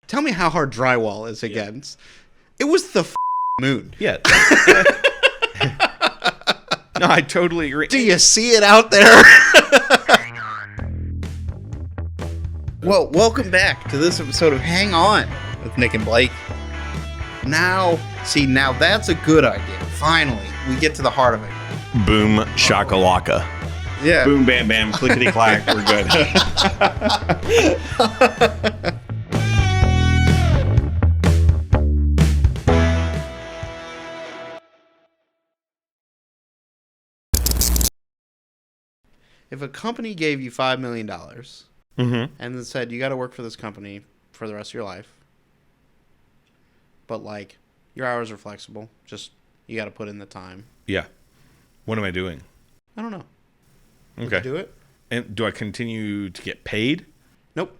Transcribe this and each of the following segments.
Tell me how hard drywall is against. It was the moon. Yeah. No, I totally agree. Do you see it out there? Well, welcome back to this episode of Hang On with Nick and Blake. Now that's a good idea. Finally, we get to the heart of it. Boom shakalaka. Yeah. Boom bam bam clickety clack. We're good. If a company gave you $5 million Mm-hmm. and then said you got to work for this company for the rest of your life, but like your hours are flexible, just you got to put in the time. Yeah. What am I doing? I don't know. Would Okay. you do it? And do I continue to get paid? Nope.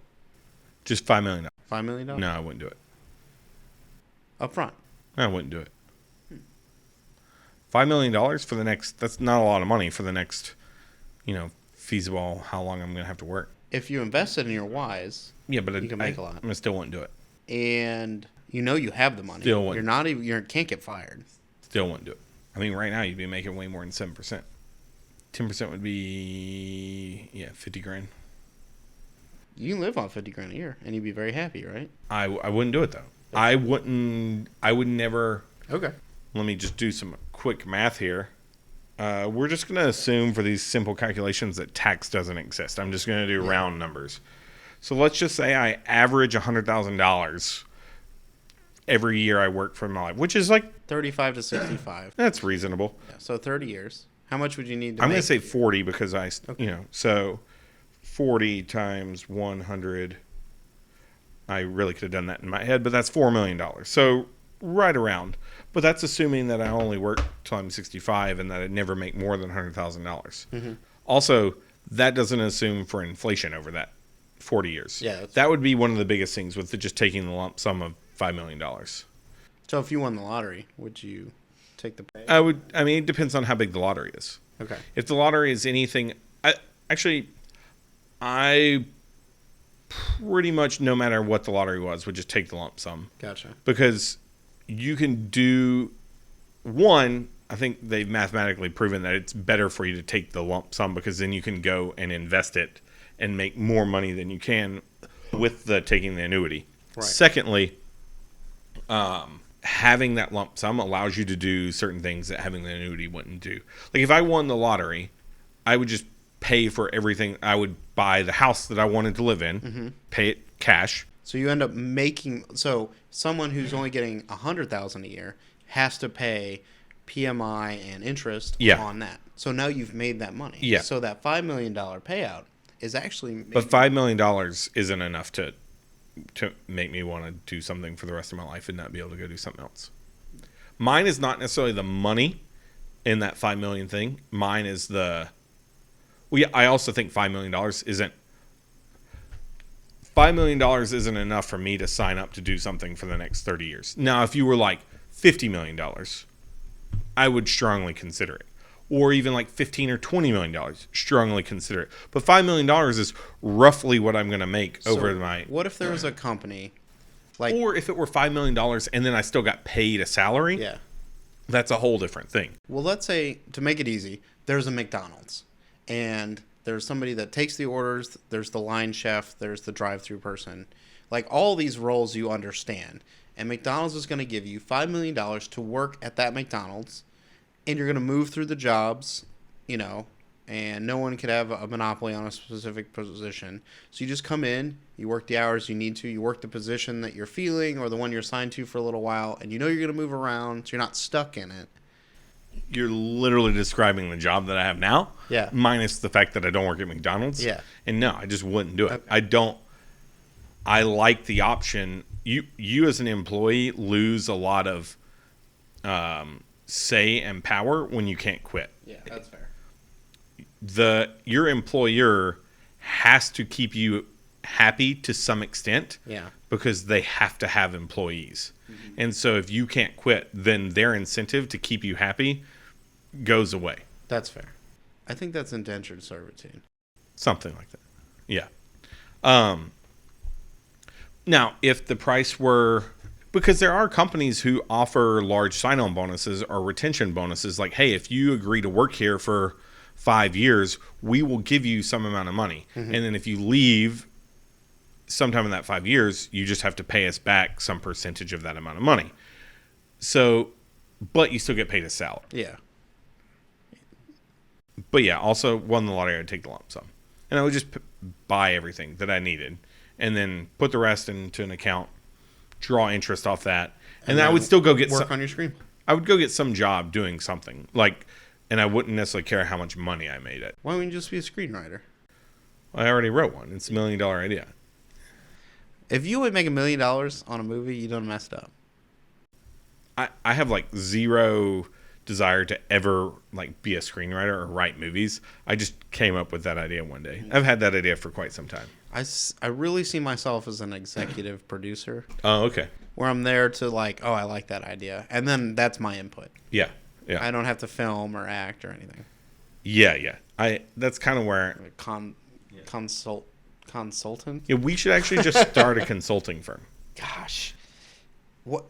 Just $5 million. $5 million? No, I wouldn't do it. Up front. I wouldn't do it. $5 million for the next, that's not a lot of money for the next, feasible how long I'm going to have to work. If you invested in your Wise, Yeah, but you can make a lot. I still wouldn't do it. And you have the money. Still wouldn't. You can't get fired. Still wouldn't do it. I mean, right now you'd be making way more than 7%. 10% would be, $50,000. You can live on $50,000 a year and you'd be very happy, right? I wouldn't do it though. I would never. Okay. Let me just do some quick math here. We're just going to assume for these simple calculations that tax doesn't exist. I'm just going to do round numbers. So let's just say I average $100,000 every year I work for my life, which is like 35 to 65. that's reasonable. Yeah, so 30 years. How much would you need to I'm make? going to say 40 because so 40 times 100. I really could have done that in my head, but that's $4 million. So right around. But that's assuming that I only work till I'm 65 and that I never make more than $100,000. Mm-hmm. Also, that doesn't assume for inflation over that 40 years. Yeah, that would be one of the biggest things with just taking the lump sum of $5 million. So if you won the lottery, would you take the pay? It depends on how big the lottery is. Okay. If the lottery is anything, I pretty much, no matter what the lottery was, would just take the lump sum. Gotcha. Because you can do one. I think they've mathematically proven that it's better for you to take the lump sum because then you can go and invest it and make more money than you can with taking the annuity. Right. Secondly, having that lump sum allows you to do certain things that having the annuity wouldn't do. Like if I won the lottery, I would just pay for everything. I would buy the house that I wanted to live in, pay it cash. So you end up so someone who's only getting $100,000 a year has to pay PMI and interest on that. So now you've made that money. Yeah. So that $5 million payout is actually. But $5 million isn't enough to make me want to do something for the rest of my life and not be able to go do something else. Mine is not necessarily the money in that $5 million thing. Mine is I also think $5 million isn't. $5 million isn't enough for me to sign up to do something for the next 30 years. Now, if you were like $50 million, I would strongly consider it. Or even like $15 or $20 million, strongly consider it. But $5 million is roughly what I'm going to make over my... What if there was a company or if it were $5 million and then I still got paid a salary? Yeah. That's a whole different thing. Well, let's say, to make it easy, there's a McDonald's. And there's somebody that takes the orders. There's the line chef. There's the drive-through person. Like all these roles you understand. And McDonald's is going to give you $5 million to work at that McDonald's. And you're going to move through the jobs, and no one could have a monopoly on a specific position. So you just come in, you work the hours you need to, you work the position that you're feeling or the one you're assigned to for a little while, and you're going to move around, so you're not stuck in it. You're literally describing the job that I have now. Yeah. Minus the fact that I don't work at McDonald's. Yeah. And no, I just wouldn't do it. Okay. I like the option. You as an employee lose a lot of say and power when you can't quit. Yeah, that's fair. Your employer has to keep you happy to some extent. Yeah. Because they have to have employees. Mm-hmm. And so if you can't quit, then their incentive to keep you happy goes away. That's fair. I think that's indentured servitude. Something like that. Yeah. Now, if the price were, because there are companies who offer large sign-on bonuses or retention bonuses, like, hey, if you agree to work here for 5 years, we will give you some amount of money. And then if you leave sometime in that 5 years, you just have to pay us back some percentage of that amount of money. So, but you still get paid a salary. Yeah. But yeah, also won the lottery, I'd take the lump sum. And I would just buy everything that I needed and then put the rest into an account, draw interest off that. And then I would still go get work on your screen. I would go get some job doing something. Like, and I wouldn't necessarily care how much money I made it. Why wouldn't you just be a screenwriter? I already wrote one. It's $1 million idea. If you would make $1 million on a movie, you done messed up. I have like zero desire to ever like be a screenwriter or write movies. I just came up with that idea one day. I've had that idea for quite some time. I really see myself as an executive producer. Oh, okay. Where I'm there to like, oh, I like that idea. And then that's my input. Yeah. Yeah. I don't have to film or act or anything. Yeah. That's kind of where Consultant? Yeah, we should actually just start a consulting firm. Gosh. What?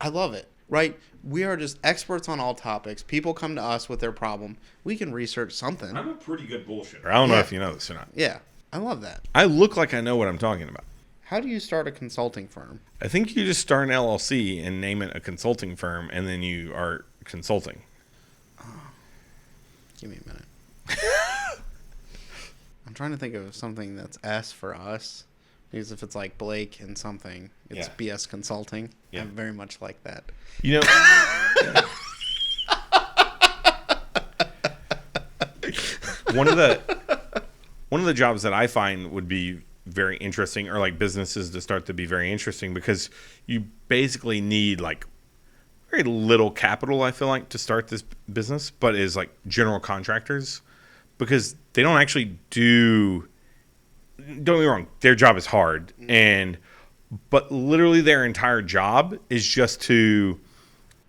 I love it. Right? We are just experts on all topics. People come to us with their problem. We can research something. I'm a pretty good bullshitter. I don't know if you know this or not. Yeah. I love that. I look like I know what I'm talking about. How do you start a consulting firm? I think you just start an LLC and name it a consulting firm, and then you are consulting. Oh. Give me a minute. I'm trying to think of something that's S for us. Because if it's like Blake and something, it's BS Consulting. Yeah. I very much like that. You know, one of the jobs that I find would be very interesting, or like businesses to start to be very interesting, because you basically need like very little capital, I feel like, to start this business, but is like general contractors, because they don't actually do. Don't get me wrong, their job is hard, but literally their entire job is just to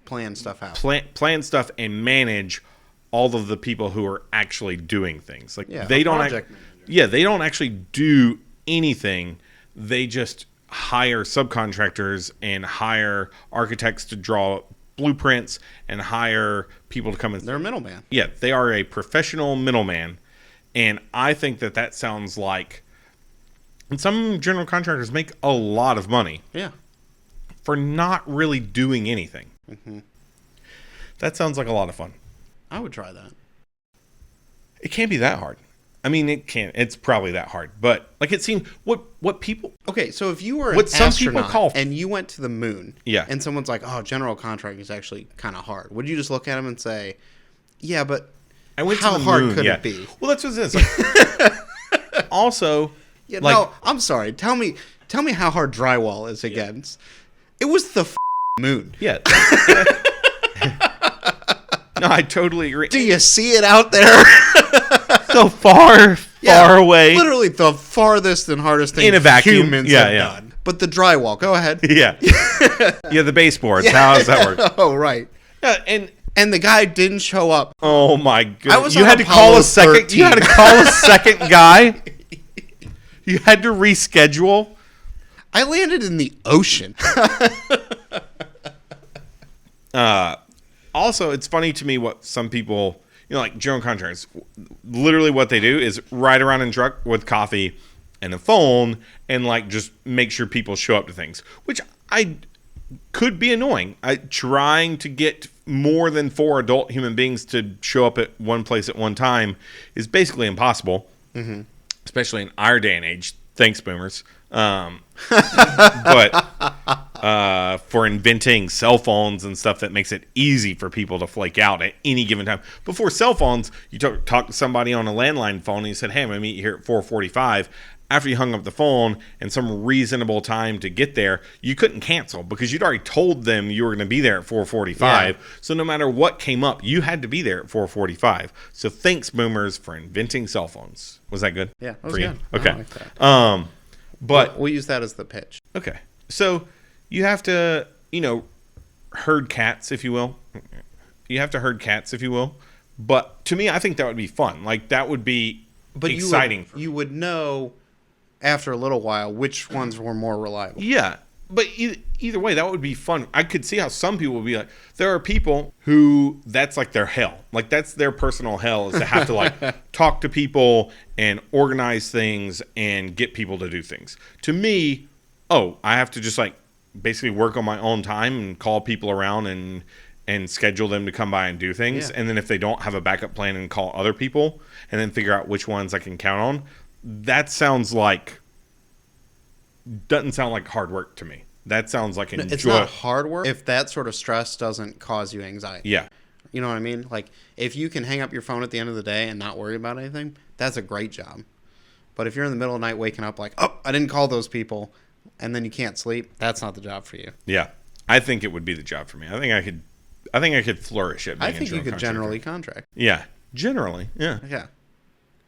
plan stuff out. Plan stuff and manage all of the people who are actually doing things. Like they don't they don't actually do anything. They just hire subcontractors and hire architects to draw blueprints and hire people to come in. They're a middleman. Yeah, they are a professional middleman, and I think that sounds like. And some general contractors make a lot of money. Yeah. For not really doing anything. Mm-hmm. That sounds like a lot of fun. I would try that. It can't be that hard. I mean, it can't. It's probably that hard. But like it seemed, what people. Okay, so if you were what an some astronaut people call, and you went to the moon, yeah, and someone's like, "Oh, general contracting is actually kind of hard," would you just look at them and say, "Yeah, but I went how to the hard moon, could it be?" Well, that's what it is. Like, also. Yeah, like, no, I'm sorry. Tell me how hard drywall is against. It was the moon. Yeah. No, I totally agree. Do you see it out there? So far away. Literally the farthest and hardest thing in a vacuum. Humans have done. But the drywall, go ahead. Yeah. Yeah, the baseboards. How does that work? Oh, right. Yeah, and the guy didn't show up. Oh my goodness. You had to call a second. You had to call a second guy. You had to reschedule. I landed in the ocean. Also, it's funny to me what some people, like general contractors, literally what they do is ride around in a truck with coffee and a phone and like just make sure people show up to things, which I could be annoying. Trying to get more than 4 adult human beings to show up at one place at one time is basically impossible. Mm-hmm. Especially in our day and age. Thanks, boomers. But for inventing cell phones and stuff that makes it easy for people to flake out at any given time. Before cell phones, you talk to somebody on a landline phone and you said, hey, I'm going to meet you here at 4:45. After you hung up the phone and some reasonable time to get there, you couldn't cancel because you'd already told them you were going to be there at 4:45. Yeah. So no matter what came up, you had to be there at 4:45. So thanks, boomers, for inventing cell phones. Was that good? Yeah, that was good. Okay. I like that. But we'll use that as the pitch. Okay. So you have to, herd cats, if you will. You have to herd cats, if you will. But to me, I think that would be fun. Like that would be exciting. You would know after a little while which ones were more reliable. Yeah. But either way, that would be fun. I could see how some people would be like, there are people who that's like their hell. Like that's their personal hell, is to have to like talk to people and organize things and get people to do things. To me, I have to just like basically work on my own time and call people around and schedule them to come by and do things. Yeah. And then if they don't have a backup plan, and call other people and then figure out which ones I can count on. That doesn't sound like hard work to me. That sounds like It's not hard work if that sort of stress doesn't cause you anxiety. Yeah. You know what I mean? Like, if you can hang up your phone at the end of the day and not worry about anything, that's a great job. But if you're in the middle of the night waking up like, I didn't call those people, and then you can't sleep, that's not the job for you. Yeah. I think it would be the job for me. I think I could flourish at being I think you could generally contract. Yeah. Generally. Yeah. Yeah.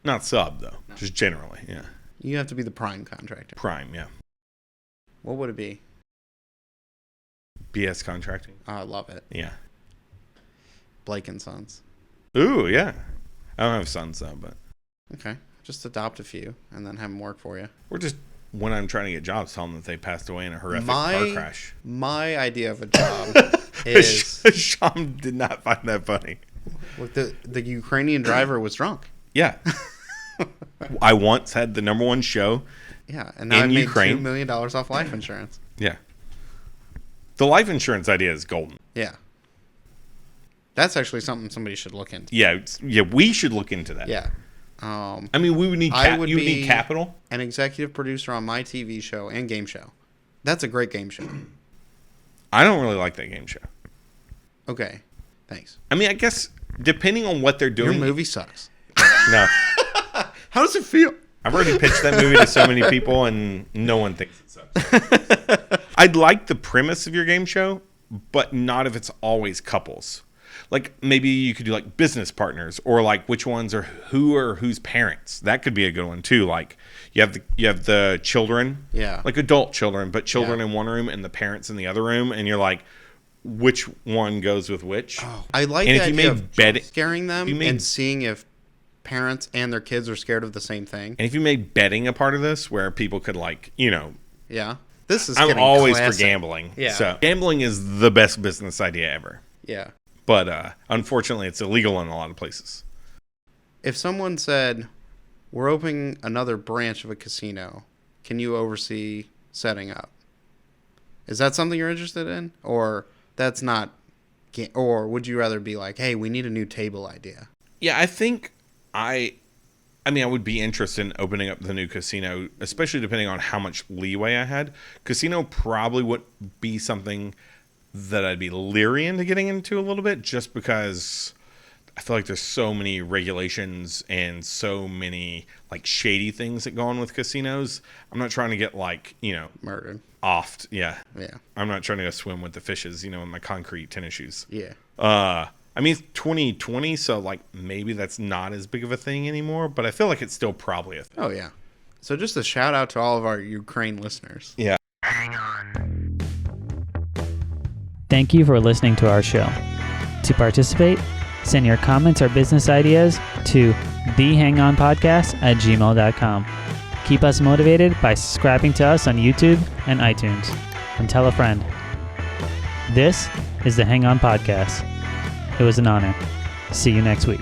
Not sub, though. No. Just generally. Yeah. You have to be the prime contractor. Prime, yeah. What would it be? BS contracting. Oh, I love it. Yeah. Blake and Sons. Ooh, yeah. I don't have sons, though, but. Okay. Just adopt a few and then have them work for you. Or just, when I'm trying to get jobs, tell them that they passed away in a horrific car crash. My idea of a job is... Sean did not find that funny. Look, the Ukrainian driver was drunk. Yeah. I once had the #1 show. Yeah, and now I made $2 million off life insurance. Yeah. The life insurance idea is golden. Yeah. That's actually something somebody should look into. Yeah, we should look into that. Yeah. I mean, we would need you would need capital. An executive producer on my TV show and game show. That's a great game show. I don't really like that game show. Okay. Thanks. I mean, I guess depending on what they're doing. Your movie sucks. No. How does it feel? I've already pitched that movie to so many people, and no one thinks it sucks. I'd like the premise of your game show, but not if it's always couples. Like, maybe you could do, like, business partners, or, like, which ones are whose parents. That could be a good one, too. Like, you have the children. Yeah. Like, adult children, but children in one room and the parents in the other room, and you're like, which one goes with which? Oh, I like and the if you idea made of scaring them and seeing if parents and their kids are scared of the same thing. And if you made betting a part of this, where people could, like, Yeah. This is I'm always classic. for gambling. Yeah. So gambling is the best business idea ever. Yeah. But unfortunately, it's illegal in a lot of places. If someone said, we're opening another branch of a casino, can you oversee setting up? Is that something you're interested in? Or that's not... Or would you rather be like, hey, we need a new table idea? Yeah, I think I would be interested in opening up the new casino, especially depending on how much leeway I had. Casino probably would be something that I'd be leery into getting into a little bit, just because I feel like there's so many regulations and so many, like, shady things that go on with casinos. I'm not trying to get, like, murdered. Offed. Yeah. Yeah. I'm not trying to go swim with the fishes, in my concrete tennis shoes. Yeah. I mean, it's 2020, so, like, maybe that's not as big of a thing anymore, but I feel like it's still probably a thing. Oh, yeah. So just a shout out to all of our Ukraine listeners. Yeah. Hang on. Thank you for listening to our show. To participate, send your comments or business ideas to thehangonpodcast@gmail.com. Keep us motivated by subscribing to us on YouTube and iTunes. And tell a friend. This is the Hang On Podcast. It was an honor. See you next week.